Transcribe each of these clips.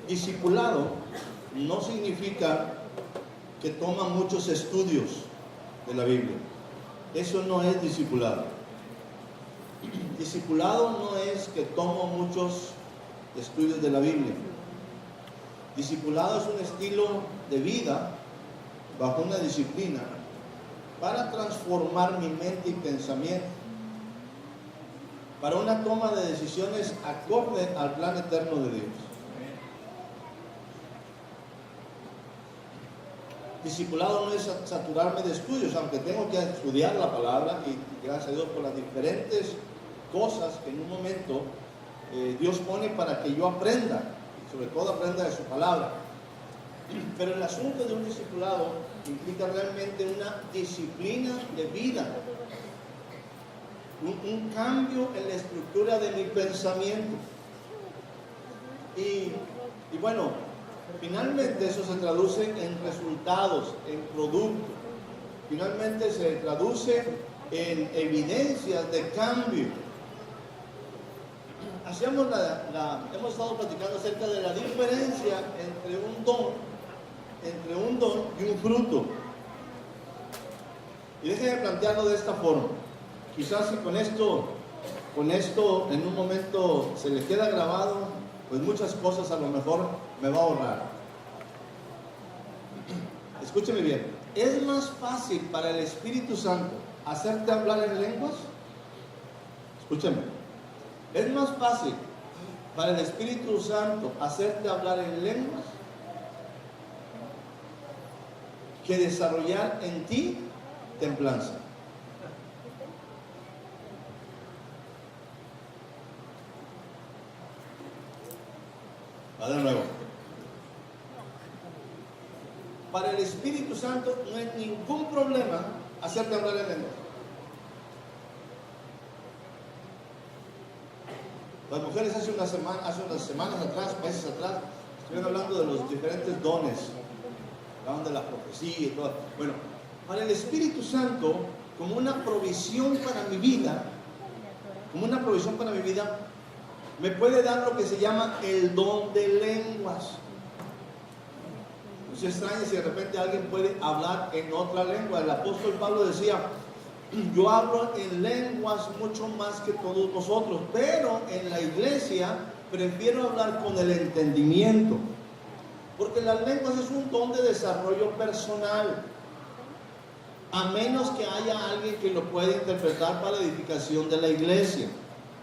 Discipulado no significa que toma muchos estudios de la Biblia. Eso no es discipulado. Discipulado no es que tomo muchos estudios de la Biblia. Discipulado es un estilo de vida bajo una disciplina para transformar mi mente y pensamiento, para una toma de decisiones acorde al plan eterno de Dios. Discipulado no es saturarme de estudios, aunque tengo que estudiar la palabra y gracias a Dios por las diferentes cosas que en un momento Dios pone para que yo aprenda, y sobre todo aprenda de su palabra. Pero el asunto de un discipulado implica realmente una disciplina de vida, un cambio en la estructura de mi pensamiento. Y bueno, finalmente eso se traduce en resultados, en productos. Finalmente se traduce en evidencias de cambio. Hemos estado platicando acerca de la diferencia entre un don y un fruto. Y déjenme plantearlo de esta forma. Quizás si con esto en un momento se le queda grabado, pues muchas cosas a lo mejor me va a ahorrar. Escúcheme bien. ¿Es más fácil para el Espíritu Santo hacerte hablar en lenguas? Escúchame. ¿Es más fácil para el Espíritu Santo hacerte hablar en lenguas que desarrollar en ti templanza? Va de nuevo. Para el Espíritu Santo no hay ningún problema hacerte hablar en lenguas. Las mujeres hace unas semanas atrás, meses atrás, estuvieron hablando de los diferentes dones, hablaban de la profecía y todo. Bueno, para el Espíritu Santo, como una provisión para mi vida, me puede dar lo que se llama el don de lenguas. No se extrañe si de repente alguien puede hablar en otra lengua. El apóstol Pablo decía: yo hablo en lenguas mucho más que todos vosotros, pero en la iglesia prefiero hablar con el entendimiento, porque las lenguas es un don de desarrollo personal, a menos que haya alguien que lo pueda interpretar para la edificación de la iglesia,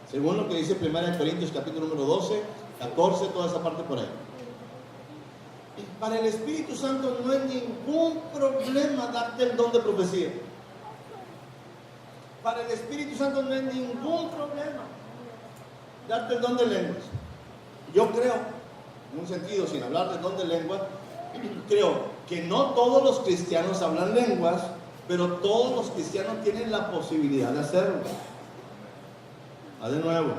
según lo que dice 1 Corintios capítulo número 12, 14, toda esa parte por ahí. Para el Espíritu Santo no hay ningún problema darte el don de profecía. Para el Espíritu Santo no hay ningún problema darte el don de lenguas. Yo creo, en un sentido, sin hablar del don de lenguas, creo que no todos los cristianos hablan lenguas, pero todos los cristianos tienen la posibilidad de hacerlo. De nuevo,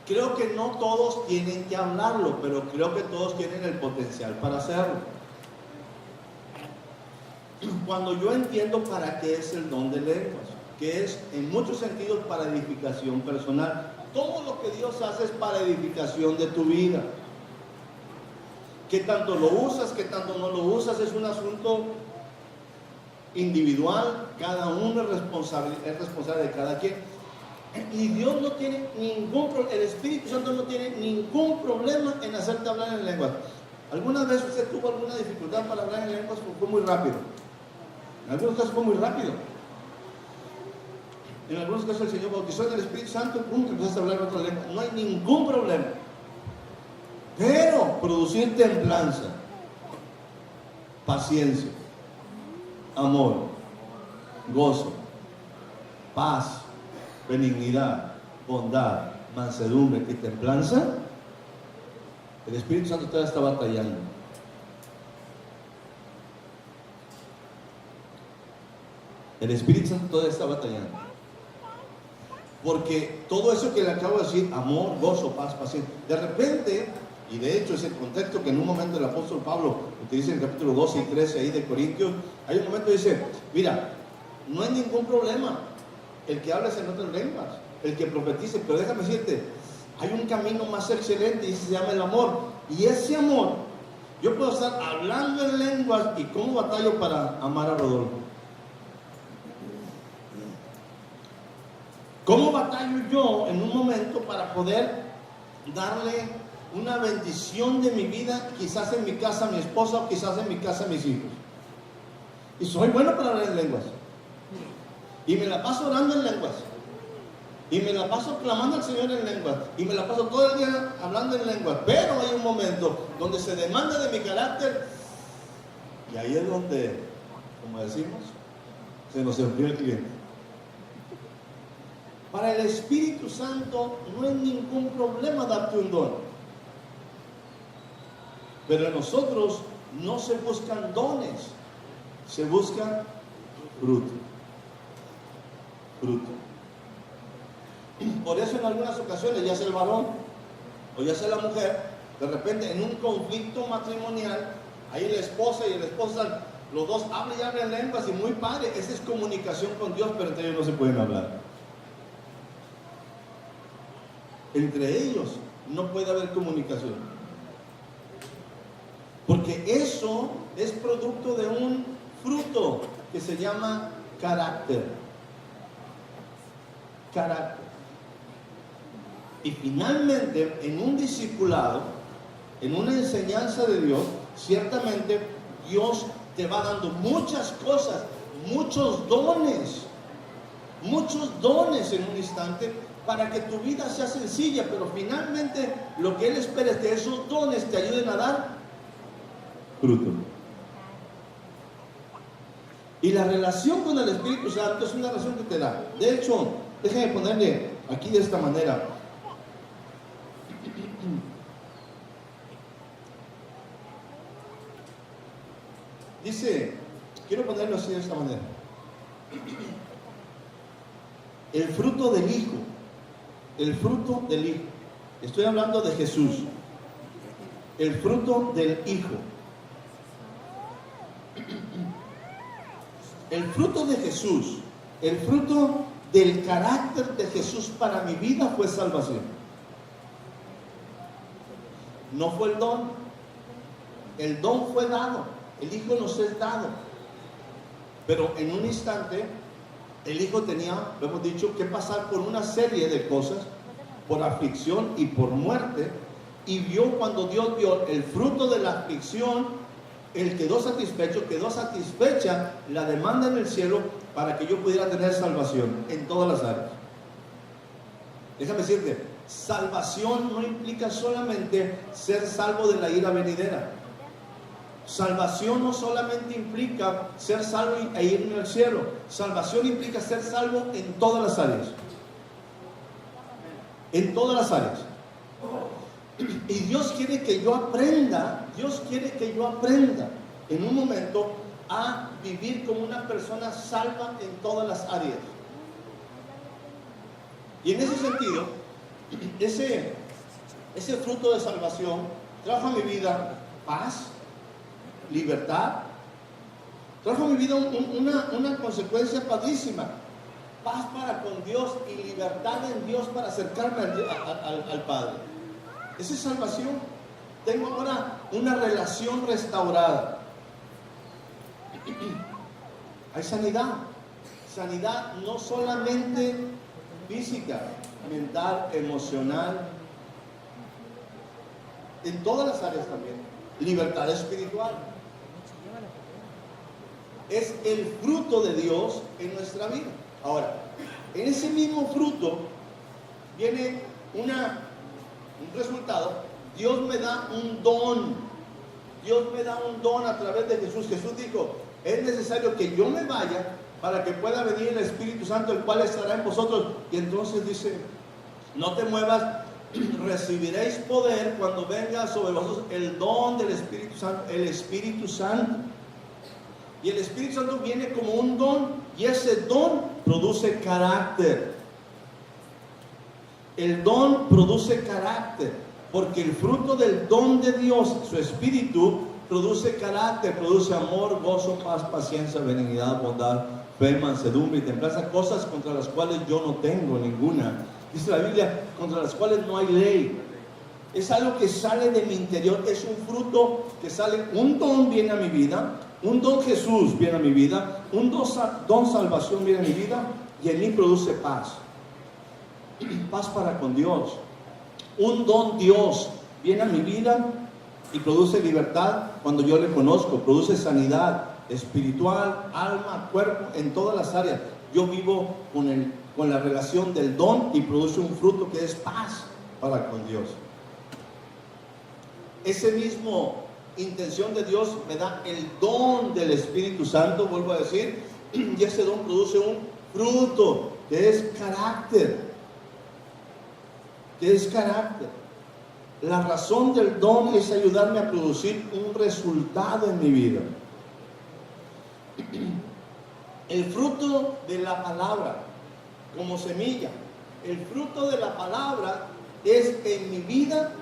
creo que no todos tienen que hablarlo, pero creo que todos tienen el potencial para hacerlo. Cuando yo entiendo para qué es el don de lenguas, que es en muchos sentidos para edificación personal. Todo lo que Dios hace es para edificación de tu vida. ¿Qué tanto lo usas, qué tanto no lo usas? Es un asunto individual. Cada uno es responsable de cada quien. Y Dios no tiene el Espíritu Santo no tiene ningún problema en hacerte hablar en lenguas. ¿Alguna vez usted tuvo alguna dificultad para hablar en lenguas? Fue muy rápido. En algunos casos fue muy rápido. En algunos casos el Señor bautizó en el Espíritu Santo, punto, empezaste a hablar en otra lengua. No hay ningún problema. Pero producir templanza, paciencia, amor, gozo, paz, benignidad, bondad, mansedumbre y templanza, el Espíritu Santo todavía está batallando. El Espíritu Santo todavía está batallando. Porque todo eso que le acabo de decir, amor, gozo, paz, paciencia, de repente, y de hecho es el contexto que en un momento el apóstol Pablo utiliza en el capítulo 12 y 13 ahí de Corintios, hay un momento que dice, mira, no hay ningún problema el que hables en otras lenguas, el que profetice, pero déjame decirte, hay un camino más excelente y se llama el amor. Y ese amor, yo puedo estar hablando en lenguas y cómo batallo para amar a Rodolfo. ¿Cómo batallo yo en un momento para poder darle una bendición de mi vida, quizás en mi casa a mi esposa o quizás en mi casa a mis hijos? Y soy bueno para hablar en lenguas. Y me la paso orando en lenguas. Y me la paso clamando al Señor en lenguas. Y me la paso todo el día hablando en lenguas. Pero hay un momento donde se demanda de mi carácter. Y ahí es donde, como decimos, se nos enfrió el cliente. Para el Espíritu Santo no es ningún problema darte un don. Pero en nosotros no se buscan dones, se busca fruto. Fruto. Por eso en algunas ocasiones, ya sea el varón o ya sea la mujer, de repente en un conflicto matrimonial, ahí la esposa y el esposo, los dos hablan y hablan lenguas y muy padre, esa es comunicación con Dios, pero entre ellos no se pueden hablar. Entre ellos no puede haber comunicación. Porque eso es producto de un fruto que se llama carácter. Carácter. Y finalmente, en un discipulado, en una enseñanza de Dios, ciertamente Dios te va dando muchas cosas, muchos dones en un instante, para que tu vida sea sencilla, pero finalmente lo que Él espera es que esos dones te ayuden a dar fruto. Y la relación con el Espíritu Santo es una relación que te da. De hecho, déjenme ponerle aquí de esta manera. Dice, quiero ponerlo así de esta manera. El fruto del Hijo. El fruto del Hijo. Estoy hablando de Jesús. El fruto del Hijo. El fruto de Jesús, el fruto del carácter de Jesús para mi vida fue salvación. No fue el don. El don fue dado. El Hijo nos es dado. Pero en un instante, el Hijo tenía, lo hemos dicho, que pasar por una serie de cosas, por aflicción y por muerte. Y vio, cuando Dios vio el fruto de la aflicción, Él quedó satisfecha la demanda en el cielo para que yo pudiera tener salvación en todas las áreas. Déjame decirte, salvación no implica solamente ser salvo de la ira venidera. Salvación no solamente implica ser salvo e irme al cielo. Salvación implica ser salvo en todas las áreas. En todas las áreas. Y Dios quiere que yo aprenda, en un momento a vivir como una persona salva en todas las áreas. Y en ese sentido, ese fruto de salvación trajo a mi vida paz, libertad, trajo a mi vida una consecuencia padrísima. Paz para con Dios y libertad en Dios para acercarme al Padre. Esa es salvación. Tengo ahora una relación restaurada. Hay sanidad. Sanidad no solamente física, mental, emocional, en todas las áreas también. Libertad espiritual. Es el fruto de Dios en nuestra vida. Ahora, en ese mismo fruto viene un resultado. Dios me da un don. Dios me da un don a través de Jesús. Jesús dijo, es necesario que yo me vaya para que pueda venir el Espíritu Santo, el cual estará en vosotros. Y entonces dice, no te muevas, recibiréis poder cuando venga sobre vosotros el don del Espíritu Santo. El Espíritu Santo. Y el Espíritu Santo viene como un don, y ese don produce carácter. El don produce carácter, porque el fruto del don de Dios, su Espíritu, produce carácter, produce amor, gozo, paz, paciencia, benignidad, bondad, fe, mansedumbre y templanza, cosas contra las cuales yo no tengo ninguna. Dice la Biblia, contra las cuales no hay ley. Es algo que sale de mi interior, es un fruto que sale. Un don viene a mi vida, un don Jesús viene a mi vida, un don salvación viene a mi vida, y en mí produce paz. Paz para con Dios. Un don Dios viene a mi vida y produce libertad cuando yo le conozco, produce sanidad espiritual, alma, cuerpo, en todas las áreas. Yo vivo con la relación del don y produce un fruto que es paz para con Dios. Ese mismo intención de Dios me da el don del Espíritu Santo, vuelvo a decir, y ese don produce un fruto que es carácter. Que es carácter. La razón del don es ayudarme a producir un resultado en mi vida. El fruto de la palabra, como semilla, el fruto de la palabra es en mi vida,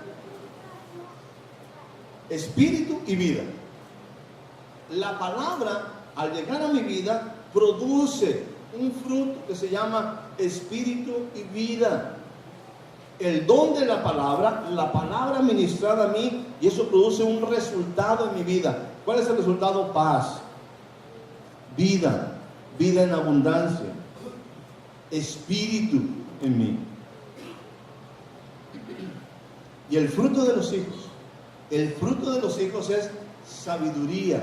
espíritu y vida. La palabra, al llegar a mi vida, produce un fruto que se llama espíritu y vida. El don de la palabra ministrada a mí, y eso produce un resultado en mi vida. ¿Cuál es el resultado? Paz, vida, vida en abundancia, espíritu en mí. Y el fruto de los hijos es sabiduría.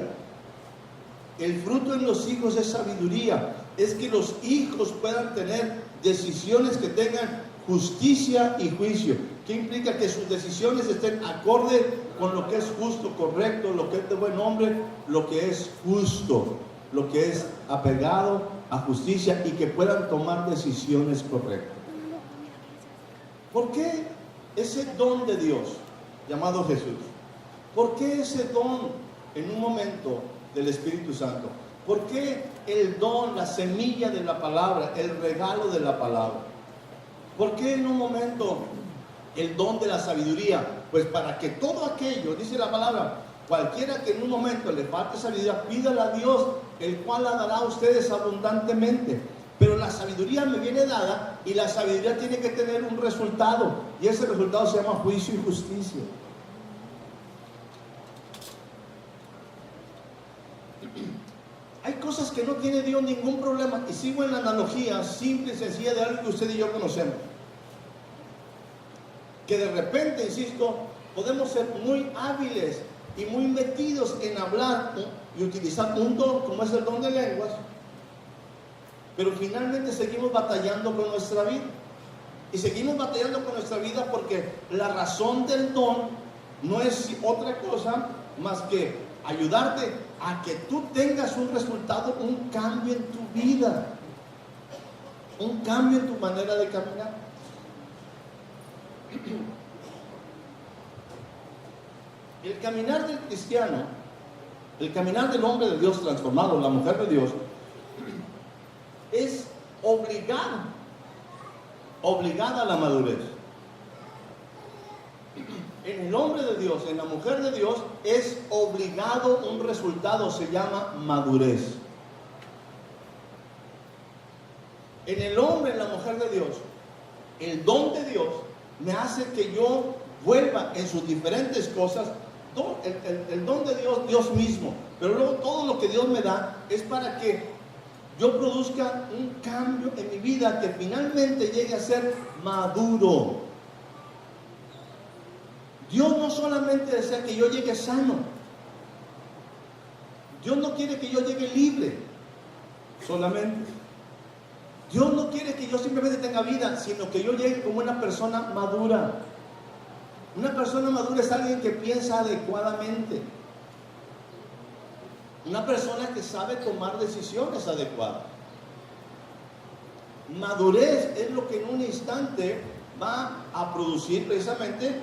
El fruto en los hijos es sabiduría. Es que los hijos puedan tener decisiones que tengan justicia y juicio. ¿Qué implica? Que sus decisiones estén acorde con lo que es justo, correcto, lo que es de buen hombre, lo que es justo, lo que es apegado a justicia, y que puedan tomar decisiones correctas. ¿Por qué ese don de Dios llamado Jesús? ¿Por qué ese don en un momento del Espíritu Santo? ¿Por qué el don, la semilla de la palabra, el regalo de la palabra? ¿Por qué en un momento el don de la sabiduría? Pues para que todo aquello, dice la palabra, cualquiera que en un momento le falte sabiduría, pídala a Dios, el cual la dará a ustedes abundantemente. Pero la sabiduría me viene dada, y la sabiduría tiene que tener un resultado, y ese resultado se llama juicio y justicia. Hay cosas que no tiene Dios ningún problema, y sigo en la analogía simple y sencilla de algo que usted y yo conocemos. Que de repente, insisto, podemos ser muy hábiles y muy metidos en hablar y utilizar un don como es el don de lenguas, pero finalmente seguimos batallando con nuestra vida. Y seguimos batallando con nuestra vida porque la razón del don no es otra cosa más que ayudarte a que tú tengas un resultado, un cambio en tu vida, un cambio en tu manera de caminar. El caminar del cristiano, el caminar del hombre de Dios transformado, la mujer de Dios, es obligada a la madurez. En el hombre de Dios, en la mujer de Dios, es obligado un resultado, se llama madurez. En el hombre, en la mujer de Dios, el don de Dios me hace que yo vuelva en sus diferentes cosas. El don de Dios, Dios mismo, pero luego todo lo que Dios me da es para que yo produzca un cambio en mi vida que finalmente llegue a ser maduro. Dios no solamente desea que yo llegue sano. Dios no quiere que yo llegue libre solamente. Dios no quiere que yo simplemente tenga vida, sino que yo llegue como una persona madura. Una persona madura es alguien que piensa adecuadamente. Una persona que sabe tomar decisiones adecuadas. Madurez es lo que en un instante va a producir precisamente